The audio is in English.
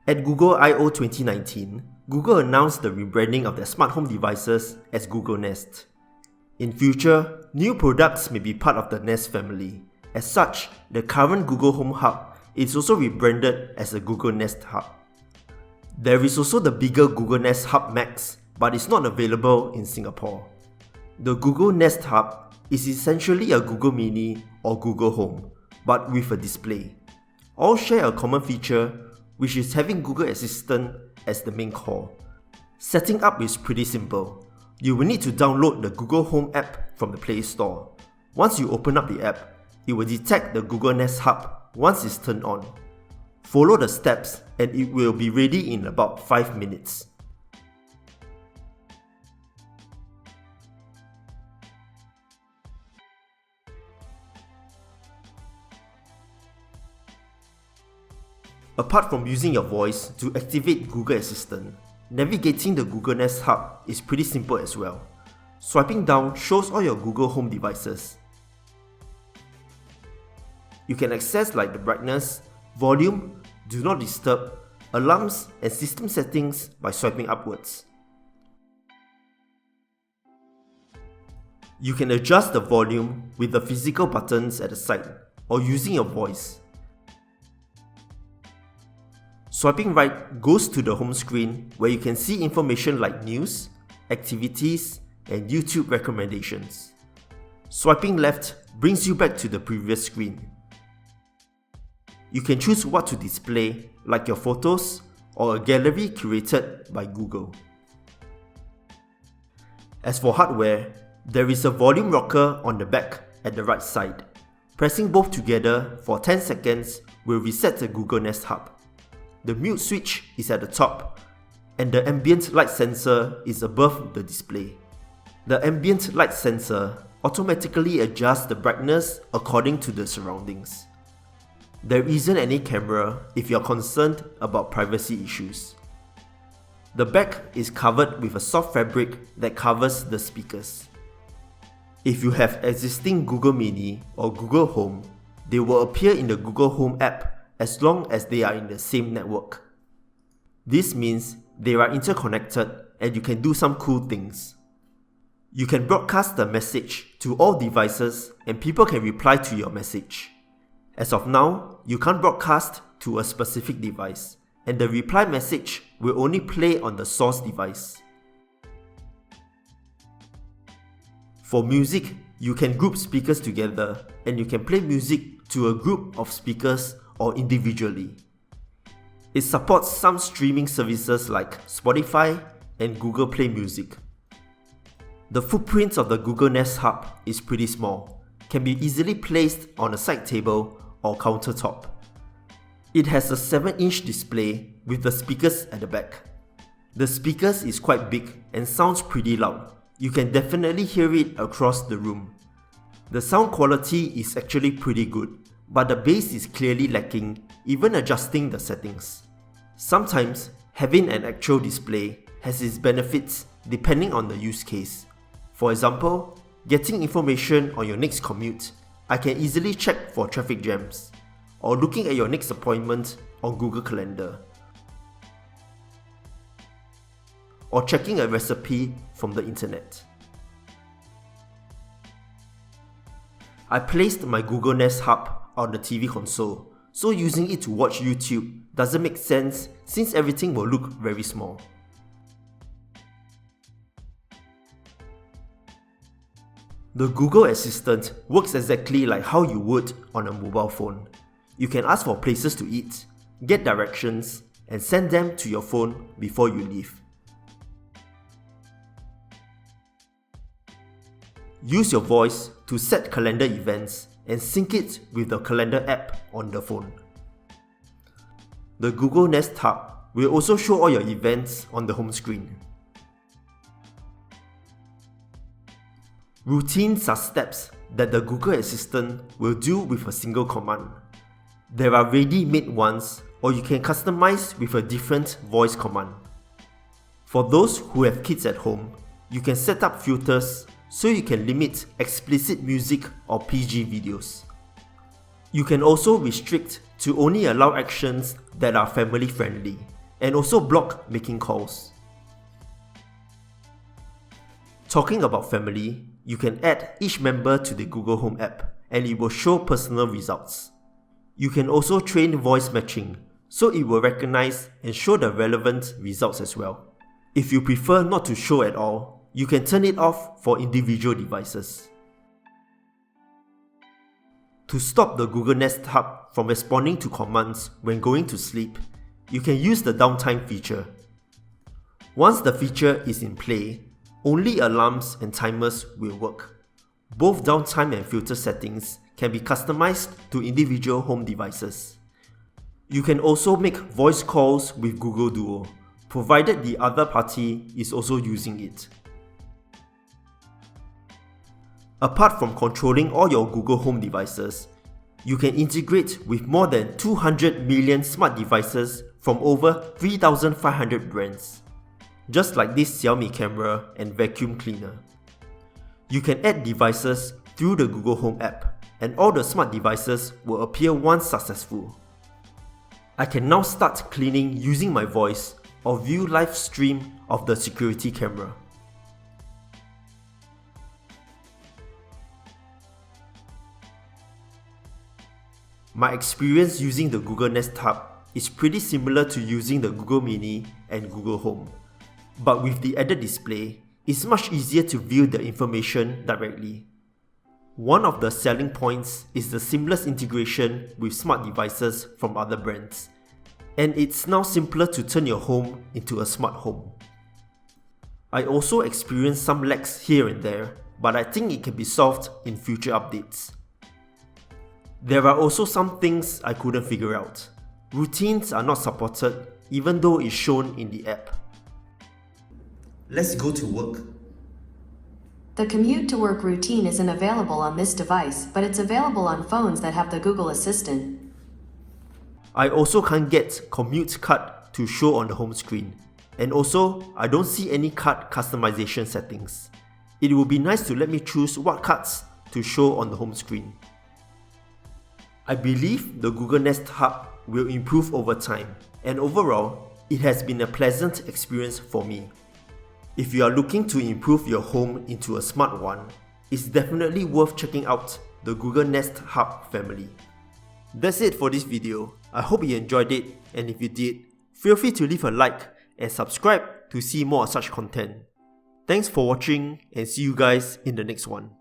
At Google I/O 2019, Google announced the rebranding of their smart home devices as Google Nest. In future, new products may be part of the Nest family. As such, the current Google Home Hub is also rebranded as a Google Nest Hub. There is also the bigger Google Nest Hub Max, but it's not available in Singapore. The Google Nest Hub is essentially a Google Mini or Google Home, but with a display. All share a common feature, which is having Google Assistant as the main core. Setting up is pretty simple. You will need to download the Google Home app from the Play Store. Once you open up the app, it will detect the Google Nest Hub once it's turned on. Follow the steps and it will be ready in about 5 minutes. Apart from using your voice to activate Google Assistant, navigating the Google Nest Hub is pretty simple as well. Swiping down shows all your Google Home devices. You can access like the brightness, volume, do not disturb, alarms and system settings by swiping upwards. You can adjust the volume with the physical buttons at the side or using your voice. Swiping right goes to the home screen where you can see information like news, activities, and YouTube recommendations. Swiping left brings you back to the previous screen. You can choose what to display, like your photos or a gallery curated by Google. As for hardware, there is a volume rocker on the back at the right side. Pressing both together for 10 seconds will reset the Google Nest Hub. The mute switch is at the top, and the ambient light sensor is above the display. The ambient light sensor automatically adjusts the brightness according to the surroundings. There isn't any camera if you're concerned about privacy issues. The back is covered with a soft fabric that covers the speakers. If you have existing Google Mini or Google Home, they will appear in the Google Home app as long as they are in the same network. This means they are interconnected and you can do some cool things. You can broadcast the message to all devices and people can reply to your message. As of now, you can't broadcast to a specific device, and the reply message will only play on the source device. For music, you can group speakers together and you can play music to a group of speakers or individually. It supports some streaming services like Spotify and Google Play Music. The footprint of the Google Nest Hub is pretty small, can be easily placed on a side table or countertop. It has a 7-inch display with the speakers at the back. The speakers is quite big and sounds pretty loud. You can definitely hear it across the room. The sound quality is actually pretty good, but the bass is clearly lacking even adjusting the settings. Sometimes, having an actual display has its benefits depending on the use case. For example, getting information on your next commute, I can easily check for traffic jams, or looking at your next appointment on Google Calendar, or checking a recipe from the internet. I placed my Google Nest Hub on the TV console, so using it to watch YouTube doesn't make sense since everything will look very small. The Google Assistant works exactly like how you would on a mobile phone. You can ask for places to eat, get directions, and send them to your phone before you leave. Use your voice to set calendar events and sync it with the calendar app on the phone. The Google Nest Hub will also show all your events on the home screen. Routines are steps that the Google Assistant will do with a single command. There are ready-made ones, or you can customize with a different voice command. For those who have kids at home, you can set up filters so you can limit explicit music or PG videos. You can also restrict to only allow actions that are family friendly, and also block making calls. Talking about family, you can add each member to the Google Home app and it will show personal results. You can also train voice matching, so it will recognize and show the relevant results as well. If you prefer not to show at all, you can turn it off for individual devices. To stop the Google Nest Hub from responding to commands when going to sleep, you can use the Downtime feature. Once the feature is in play, only alarms and timers will work. Both downtime and filter settings can be customized to individual home devices. You can also make voice calls with Google Duo, provided the other party is also using it. Apart from controlling all your Google Home devices, you can integrate with more than 200 million smart devices from over 3,500 brands, just like this Xiaomi camera and vacuum cleaner. You can add devices through the Google Home app, and all the smart devices will appear once successful. I can now start cleaning using my voice or view live stream of the security camera. My experience using the Google Nest Hub is pretty similar to using the Google Mini and Google Home. But with the added display, it's much easier to view the information directly. One of the selling points is the seamless integration with smart devices from other brands. And it's now simpler to turn your home into a smart home. I also experienced some lags here and there, but I think it can be solved in future updates. There are also some things I couldn't figure out. Routines are not supported even though it's shown in the app. Let's go to work. The commute to work routine isn't available on this device, but it's available on phones that have the Google Assistant. I also can't get commute cut to show on the home screen. And also, I don't see any cut customization settings. It would be nice to let me choose what cuts to show on the home screen. I believe the Google Nest Hub will improve over time, and overall, it has been a pleasant experience for me. If you are looking to improve your home into a smart one, it's definitely worth checking out the Google Nest Hub family. That's it for this video. I hope you enjoyed it, and if you did, feel free to leave a like and subscribe to see more of such content. Thanks for watching and see you guys in the next one.